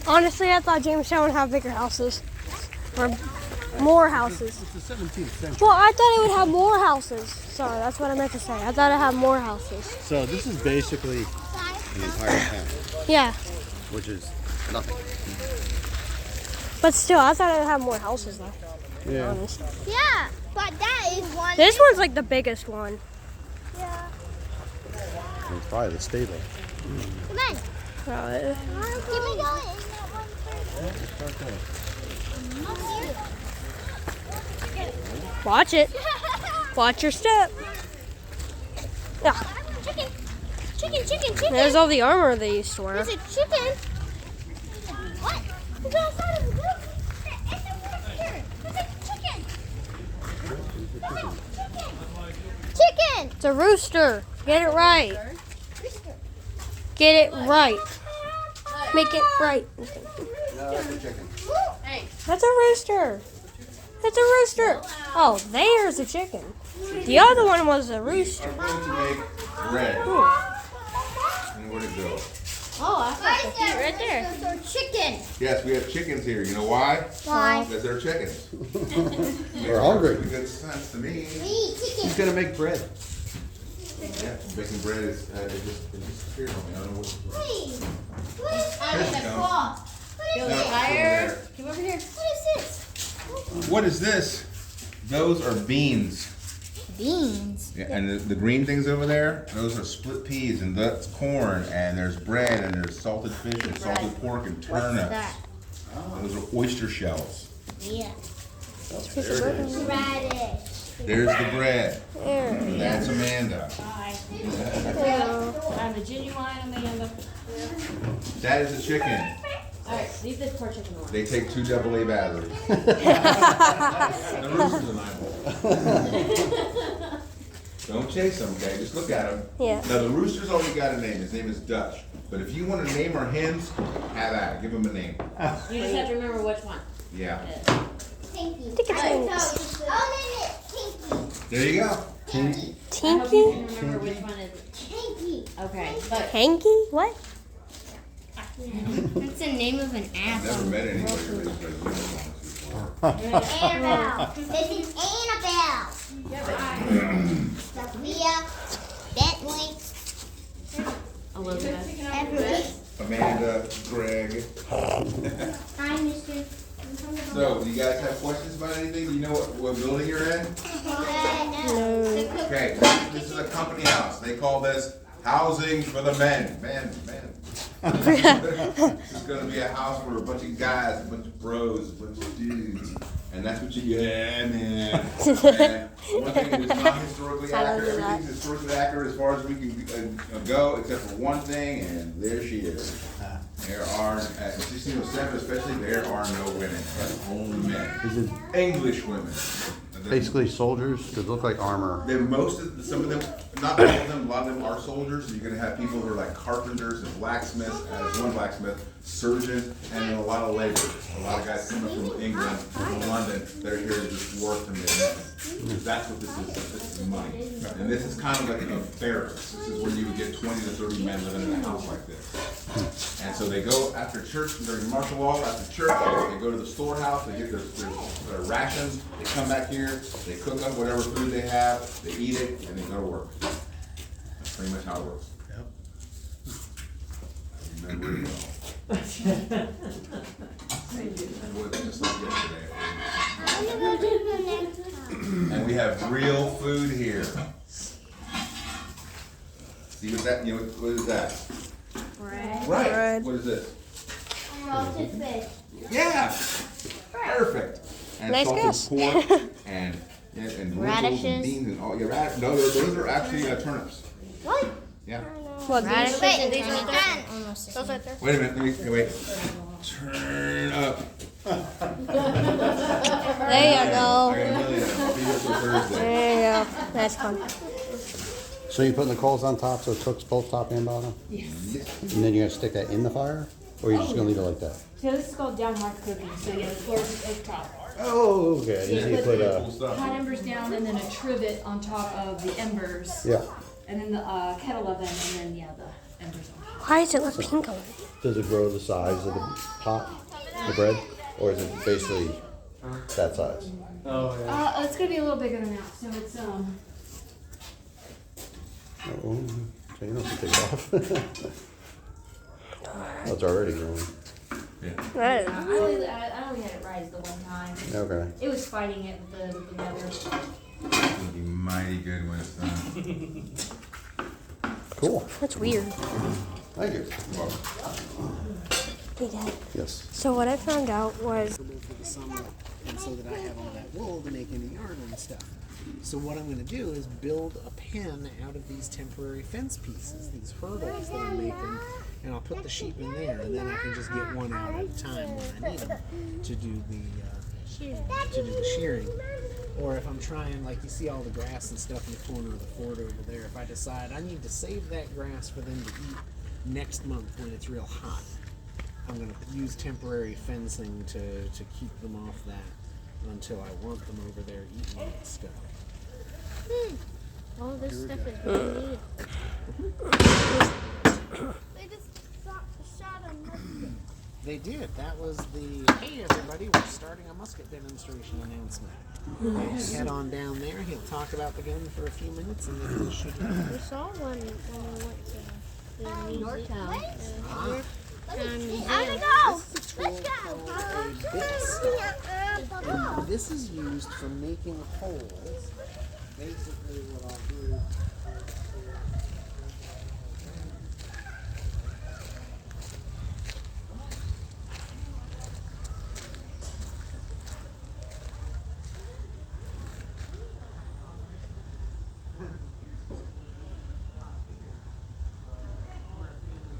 Honestly, I thought Jamestown would have bigger houses. Or more houses. It's the 17th century. Well, I thought it would have more houses. Sorry, that's what I meant to say. I thought it had more houses. So this is basically the entire town, Yeah. which is nothing. But still, I thought it would have more houses though. Yeah. Honest. Yeah, but that is one. This one's like the biggest one. Yeah. It's probably the stable. Come on. Right. Can we go in that one first? Watch it. Watch your step. Yeah. Chicken. Chicken, chicken, chicken. There's all the armor they used to wear. There's a chicken. What? It's outside of the building. It's a rooster. It's a chicken. Chicken. It's a rooster. Get it right. Rooster. Get it right. Make it right. No, that's a chicken. That's a rooster. It's a rooster. Oh, there's a chicken. The other one was a rooster. I'm going to make bread. Ooh. And where'd it go? Oh, I got the right there. There's chicken. Yes, we have chickens here. You know why? Why? Because they're chickens. We're hungry. Makes good sense to me. We eat chicken. Who's gonna make bread? Yeah, making bread is it just appeared on me. I don't know what. Hey, what is Here this? it comes. What is No, this? it's over there. Come over here. What is this? What is this? Those are beans. Beans. Yeah, and the green things over there, those are split peas, and that's corn, and there's bread, and there's salted fish, and salted pork, and turnips. that? Those are oyster shells. Yeah. There it is. Radish. There's the bread. There. That's Amanda. I'm a genuine Amanda. That is a chicken. Alright, leave this poor chicken alone. They take 2 AA batteries. The rooster's an eyeball. Don't chase them, okay? Just look at him. Yeah. Now the rooster's already got a name. His name is Dutch. But if you want to name our hens, have at it. Give him a name. You just have to remember which one. Yeah. Tinky. think it's Tinky. Oh, Tinky. There you go. I hope you Tinky? can remember which one is. Tinky. Okay, but Hanky? What? That's the name of an I've never apple. met anybody who raised like unicorns before. Annabelle. This is Annabelle. Sophia. Bentley. Elizabeth. Emily. Amanda, Greg. Hi, Mr. So, do you guys have questions about anything? Do you know what building you're in? No. Okay, this is a company house. They call this housing for the men. Men. This is gonna be a house for a bunch of guys, a bunch of bros, a bunch of dudes. And that's what you get, man. And one thing that's not historically accurate, everything's historically accurate as far as we can go, except for one thing, and there she is. There are, at 1607 especially, there are no women, but only men. English women. Basically soldiers, because look like armor. Then some of them, not all of them, a lot of them are soldiers. So you're gonna have people who are like carpenters and blacksmiths, as one blacksmith, surgeon, and then a lot of laborers. A lot of guys coming from England, from London, they're here to just work to make money. That's what this is. This is money. And this is kind of like a barracks. This is where you would get 20 to 30 men living in a house like this. And so they go after church, during martial law, after church, they go to the storehouse, they get their rations, they come back here, they cook up whatever food they have, they eat it, and they go to work. That's pretty much how it works. I remember it all. It was just like yesterday. And we have real food here. See what that, you know, what is that? Bread. Right. Bread. What is this? Roasted fish. Yeah. Perfect. And Nice salted guess. pork and lentils and Radishes. beans and all. Yeah, no, those are actually turnips. What? Yeah. What? Radishes These? and these are almost Those right there. Wait a minute. Wait. Turn up. There you I go. got a million. I'll be here till Thursday. There you go. That's fun. So you're putting the coals on top so it cooks both top and bottom? Yes. And then you're gonna stick that in the fire? Or you're just gonna leave it like that? So this is called downward cooking. So yeah, the floor is oak top. Oh, okay. So you You put Cool stuff. hot embers down and then a trivet on top of the embers. yeah. And then the kettle oven and then yeah, the and there's a Why is it look pink on it? Does it grow the size of the pot, the bread, or is it basically that size? Oh, yeah. it's gonna be a little bigger than that, so it's Oh, so you don't have to take it off. Oh, it's already growing. That is- I only had it rise the one time. Okay. It was fighting it with the nether. It'll be mighty good when it's done. Cool. That's weird. Thank you. Hey, Dad. Yes. So what I found out was for the summer, and so that I have all that wool to make any yarn and stuff. So what I'm going to do is build a pen out of these temporary fence pieces, these hurdles that I'm making, and I'll put the sheep in there, and then I can just get one out at a time when I need them to do the shearing. Or if I'm trying, like you see all the grass and stuff in the corner of the fort over there, if I decide I need to save that grass for them to eat next month when it's real hot, I'm going to use temporary fencing to keep them off that until I want them over there eating that stuff. All this stuff is really neat. They just shot a musket. They did. That was the, hey everybody, we're starting a musket demonstration announcement. And head on down there. He'll talk about the gun for a few minutes and then we'll shoot it. We saw one when we went to the Yorktown. Ah. Go! This is a tool called a bit stock. And this is used for making holes. Basically what I'll do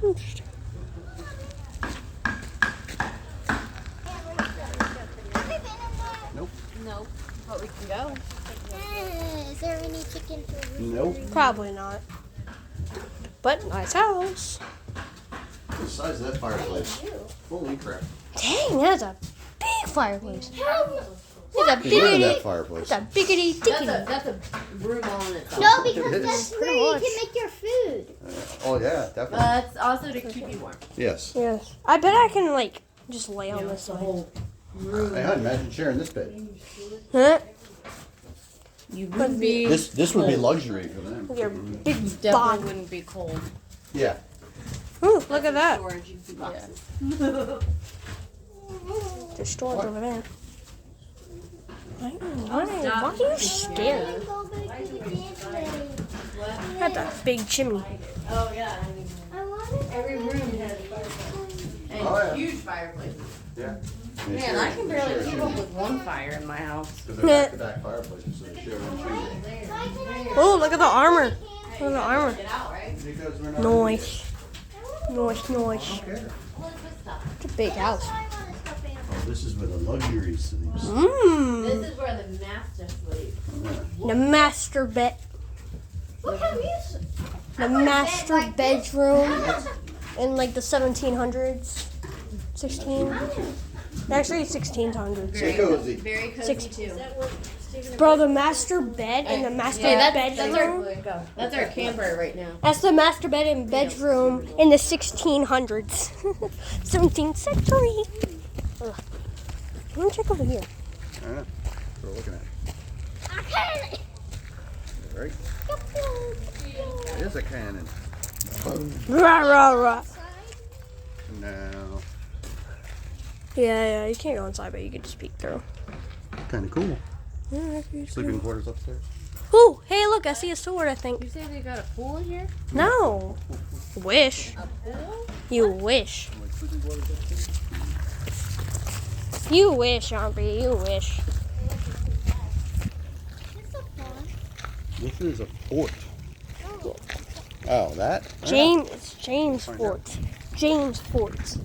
interesting. Nope. No, but we can go. Is there any chicken for Nope. Probably not. But nice house. The size of that fireplace. Holy crap. Dang, that's a big fireplace. It's a Look at biggity. that fireplace. It's a biggity tickety. That's a room all in itself. No, because It is. that's where Pretty you much. can make your food. Oh yeah, definitely. That's also to keep you warm. Yes. Yes. I bet I can like just lay on this The side. whole room. Hey, imagine sharing this bed. Huh? You But wouldn't be. This would be luxury for them. Your big Definitely box. wouldn't be cold. Yeah. Ooh, look at that. Storage boxes. There's storage over there. Why are you scared? Go back to the dance. That's a big chimney. Oh yeah. I wanted Every room has a fireplace. And Oh, yeah. huge fireplaces. Yeah. Man, I can barely keep up with one fire in my house. Because they're back-to-back fireplaces, so they share one too. Oh, look at the armor. Look at the armor. Get out, right? Because we're not. Nice. Nice. Okay. It's a big house. Oh, this is where the luxury sleeps. Mmm. This is where the master sleeps. The master bed. Look how you. The master bedroom in like the 1700s. 16. Actually, 1600s. Stay cozy. Very cozy Six- too. Bro, the master bed and the master bedroom. That's our camper right now. That's the master bed and bedroom in the 1600s. 17th century. Ugh. Let me check over here. I know. That's what we're looking at. Okay. Right? It is a cannon. Rah, rah, rah. No. Yeah, you can't go inside, but you can just peek through. Kind of cool. Yeah, Sleeping quarters upstairs. Ooh, hey, look, I see a sword, I think. You say they got a pool in here? No. Wish. You wish. You wish, Aunt Bee, you wish. This is a fort. Oh, that? James Fort. James Fort.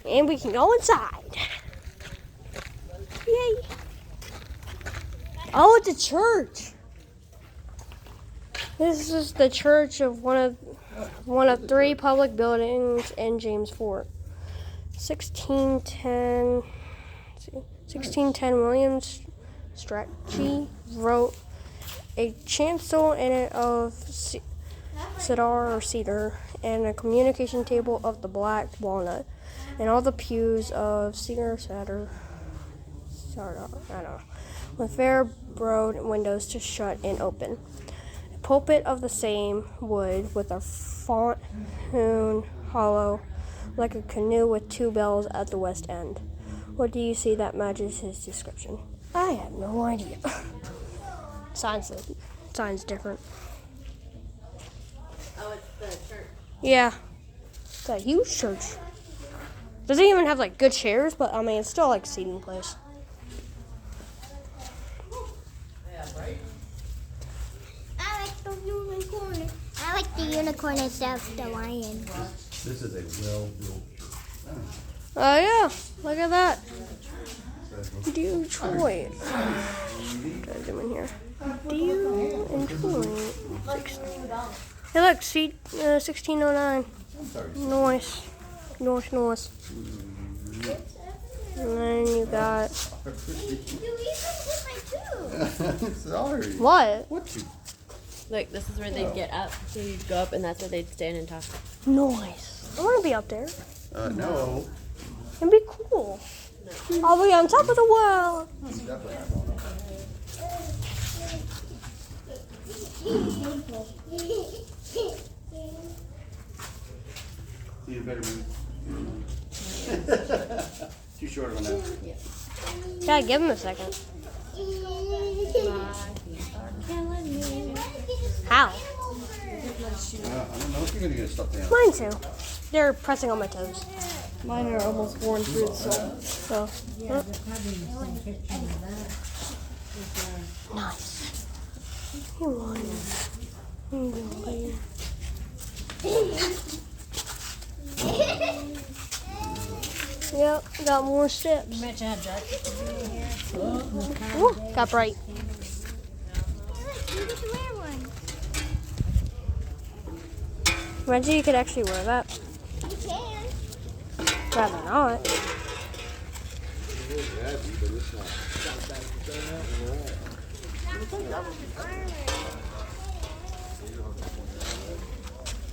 And we can go inside. Yay. Oh, it's a church. This is the church of one of three public buildings in James Fort. 1610. Let's see, 1610 William Strachey wrote a chancel in it of cedar, and a communication table of the black walnut, and all the pews of cedar, I don't know, with fair broad windows to shut and open. A pulpit of the same wood, with a font hewn hollow, like a canoe with 2 bells at the west end. What do you see that matches his description? I have no idea. Sign's different. Oh, it's the church. Yeah. It's a huge church. Doesn't even have like good chairs, but I mean it's still like a seating place. Yeah, right? I like the unicorn. I like the unicorn instead of the lion. This is a well-built church. Oh yeah, look at that. Detroit. What are doing here? Detroit. Hey look, seat 1609. Nice. Nice. And then you got... You even hit my tooth. Sorry. What? What you? Look, this is where they'd get up. So you'd go up, and that's where they'd stand and talk. Nice. I want to be up there. No. It'd be cool. I'll be on top of the world. Definitely not going up. See you better move. Too short on that. Gotta give him a second. How? I don't know if you're gonna get stuff down. Mine too. They're pressing on my toes. Mine are almost worn through the sole. So, nice. You want it. Yep, got more steps. Ooh, got bright. You get to wear one. Imagine you could actually wear that. You can. Rather not.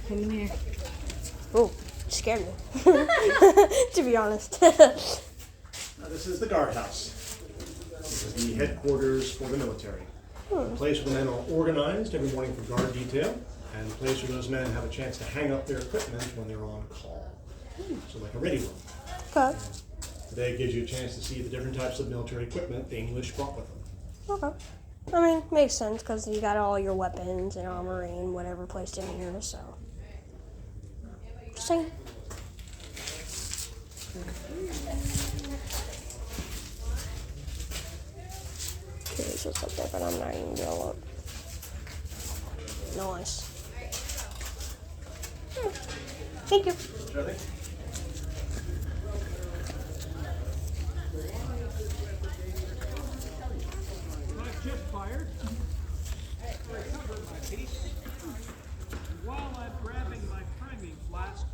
Come in here. Oh, scared me. To be honest. This is the guardhouse. This is the headquarters for the military. The place where the men are organized every morning for guard detail, and the place where those men have a chance to hang up their equipment when they're on call. So like a ready room. Okay. Today gives you a chance to see the different types of military equipment the English brought with them. Okay. I mean, makes sense because you got all your weapons and armory and whatever placed in here, so. Just saying. Okay, there's just up there, but I'm not even gonna look. Nice. Thank you. Sure thing. I've just fired. I covered my piece. And while I'm grabbing my priming flask,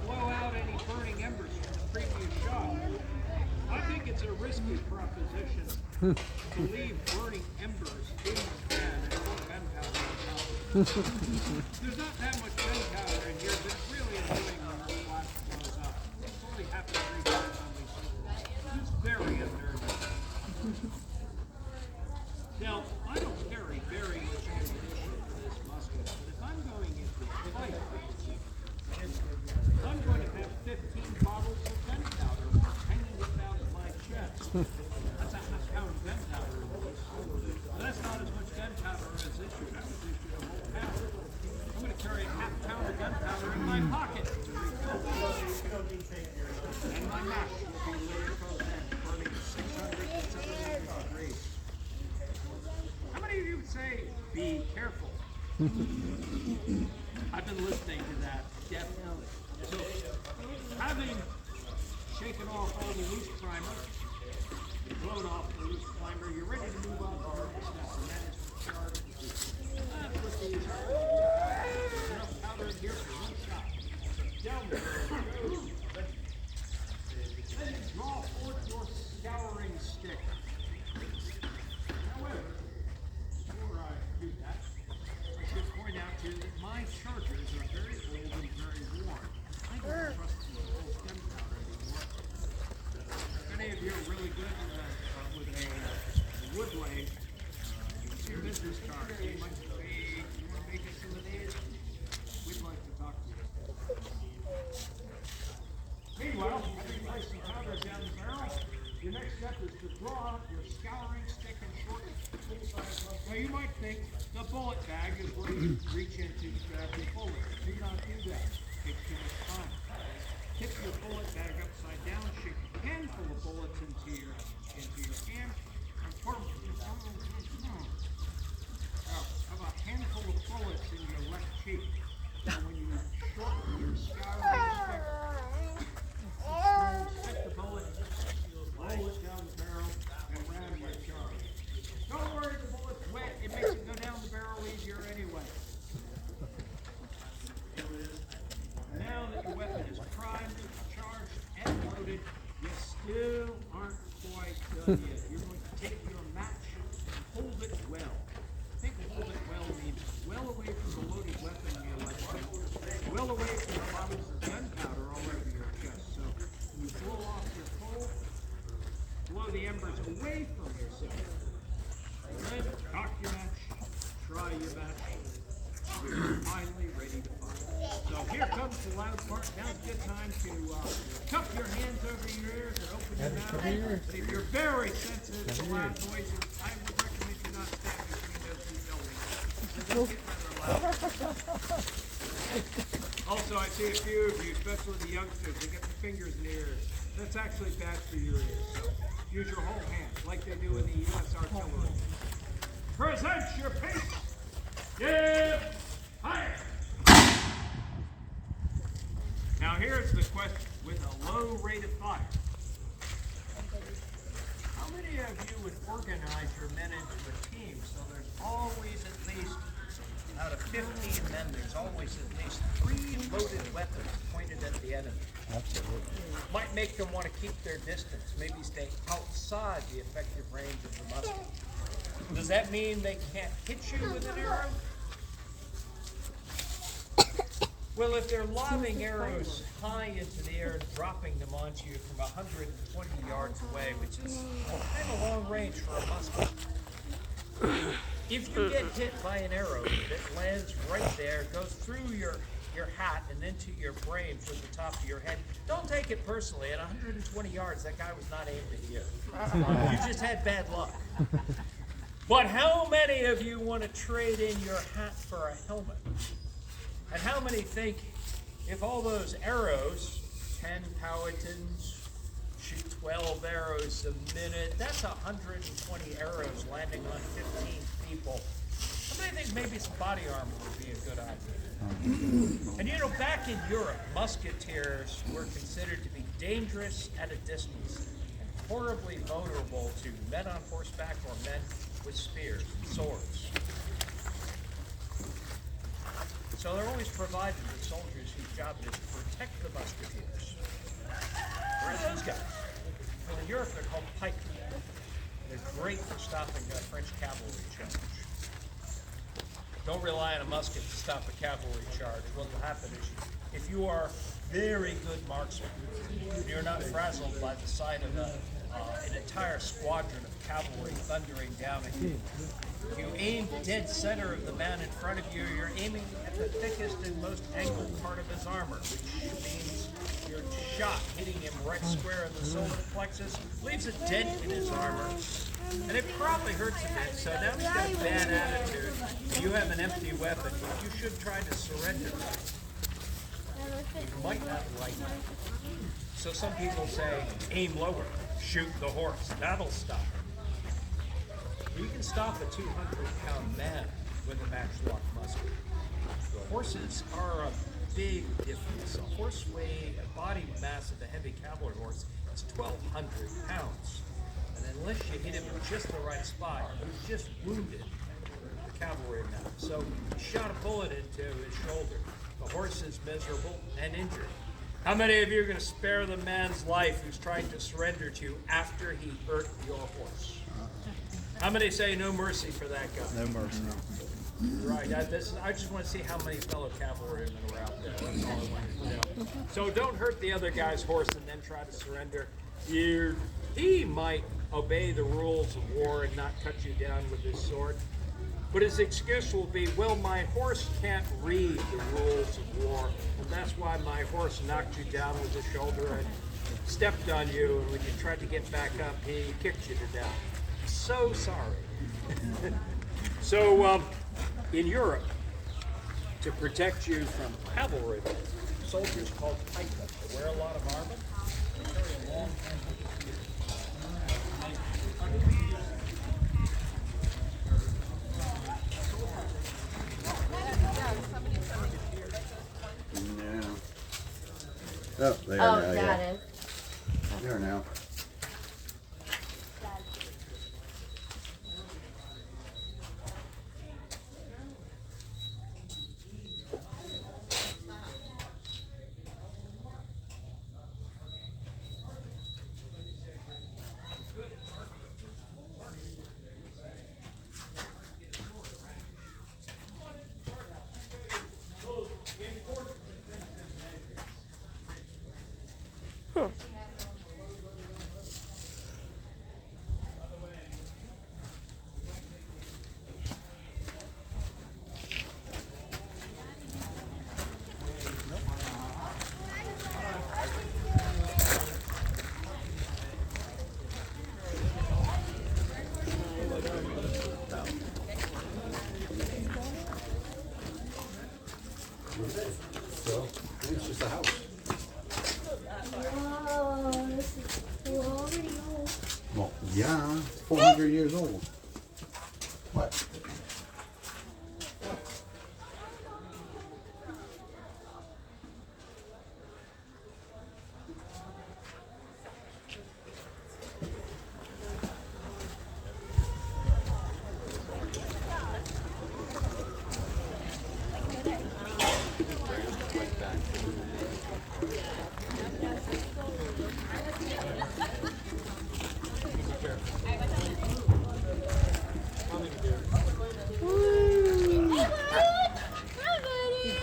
blow out any burning embers from the previous shot. I think it's a risky proposition to leave burning embers in the can and put gunpowder on top. There's not that much gunpowder in here, but it's really annoying when the flask blows up. It's only happened 3 times on me. It's very unnerving. Now, I don't carry very much ammunition for this musket, but if I'm going into a fight, I'm going to have 15 bottles of gunpowder hanging about my chest. That's a half-pound of gunpowder in this. That's not as much gunpowder as this should have. This should a whole pound. I'm going to carry a half-pound of gunpowder in my pocket to refill that. And my match will be later burning 670 degrees. How many of you would say, be careful? I've been listening to that, definitely. So, having shaken off all the loose primer, blown off the loose primer, you're ready to move on to the next step, and that is to charge. That's what these are. Enough powder in here for one shot. Down there. Then draw forth your scouring stick. However, before I your business card. You might say you want to make us some of these. We'd like to talk to you. Meanwhile, after you place some powders down the barrel, your next step is to draw out your scouring stick and short full-size. Now you might think the bullet bag is where you reach into to grab your bullet. Do not do that. It's too much time. Tip your bullet bag upside down, shake a handful of bullets into your hand, and pour them. Now, how about a handful of bullets in your left cheek? Now, when you shorten your scouring stick, stick the bullet, roll it down the barrel, and ram your charge. Don't worry, the bullet's wet. It makes it go down the barrel easier anyway. Now that your weapon is primed, charged, and loaded, you still aren't quite done yet. You're going to take your match and hold it well. I think hold it well means well away from the loaded weapon you let go. Well away from the bottles of gunpowder all over your chest. So when you blow off your coal, blow the embers away from yourself. Then cock your match, try your match. You're finally ready to fire. So here comes the loud part. Now's a good time to cup your hands over your ears and open your mouth. But if you're very sensitive to loud noises, I would recommend you not stand between those two buildings. It does get rather loud. Also, I see a few of you, especially the youngsters, they get the fingers in the ears. That's actually bad for your ears. So use your whole hand, like they do in the U.S. artillery. Present your piece. Give fire. Now here's the question, with a low rate of fire. How many of you would organize your men into a team so there's always at least, out of 15 men, there's always at least 3 loaded weapons pointed at the enemy? Absolutely. Might make them want to keep their distance, maybe stay outside the effective range of the musket. Does that mean they can't hit you with an arrow? Well, if they're lobbing arrows high into the air and dropping them onto you from 120 yards away, which is kind of a long range for a musket. If you get hit by an arrow that lands right there, goes through your hat and into your brain from the top of your head, don't take it personally. At 120 yards, that guy was not aimed at you. You just had bad luck. But how many of you want to trade in your hat for a helmet? And how many think if all those arrows, 10 Powhatans, shoot 12 arrows a minute, that's 120 arrows landing on 15 people. How many think maybe some body armor would be a good idea? And you know, back in Europe, musketeers were considered to be dangerous at a distance and horribly vulnerable to men on horseback or men with spears and swords. So they're always provided with soldiers whose job it is to protect the musketeers. Where are these guys? Well, in Europe they're called pikemen. They're great for stopping a French cavalry charge. Don't rely on a musket to stop a cavalry charge. What will happen is, if you are very good marksman, you're not frazzled by the sight of an entire squadron of cavalry thundering down at you. You aim dead center of the man in front of you, you're aiming at the thickest and most angled part of his armor, which means your shot hitting him right square in the solar plexus leaves a dent in his armor. And it probably hurts a bit, so now he's got a bad attitude. You have an empty weapon, but you should try to surrender. You might not like it. So some people say, aim lower, shoot the horse, that'll stop him. You can stop a 200-pound man with a matchlock musket. Horses are a big difference. A horse weight, a body mass of a heavy cavalry horse is 1,200 pounds. And unless you hit him in just the right spot, you just wounded the cavalryman. So you shot a bullet into his shoulder. The horse is miserable and injured. How many of you are going to spare the man's life who's trying to surrender to you after he hurt your horse? How many say no mercy for that guy? No mercy. Right. I just want to see how many fellow cavalrymen are out there. That's all I want to know. So don't hurt the other guy's horse and then try to surrender. He might obey the rules of war and not cut you down with his sword, But his excuse will be, well, my horse can't read the rules of war, and that's why my horse knocked you down with his shoulder and stepped on you, and when you tried to get back up, he kicked you to death. So sorry. So, in Europe, to protect you from cavalry, soldiers called pikemen. They wear a lot of armor. They carry a long No. Oh, they are Oh, now, that yeah. is. They are now. So, it's just a house. Whoa, this is already old. Well, yeah, it's 400 years old. What?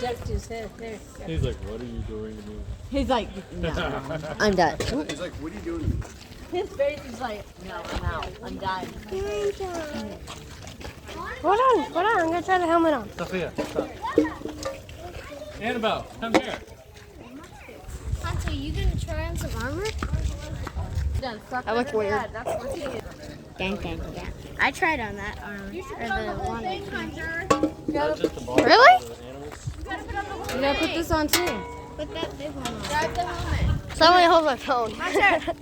Ducked his head there. He's like, what are you doing to me? He's like, no, I'm done. He's like, what are you doing to me? His face is like, no, I'm out. I'm done. Hold on, I'm gonna try the helmet on. Sophia, stop. Annabelle, come here. Hunter, you gonna try on some armor? I look weird. That's what he is. Dang. I tried on that armor. Or the one. Not just the ball. Really? The animals. You gotta put this on too. Put that big one on. Grab the helmet. Somebody hold my phone. Hunter!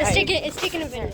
It's taking a video.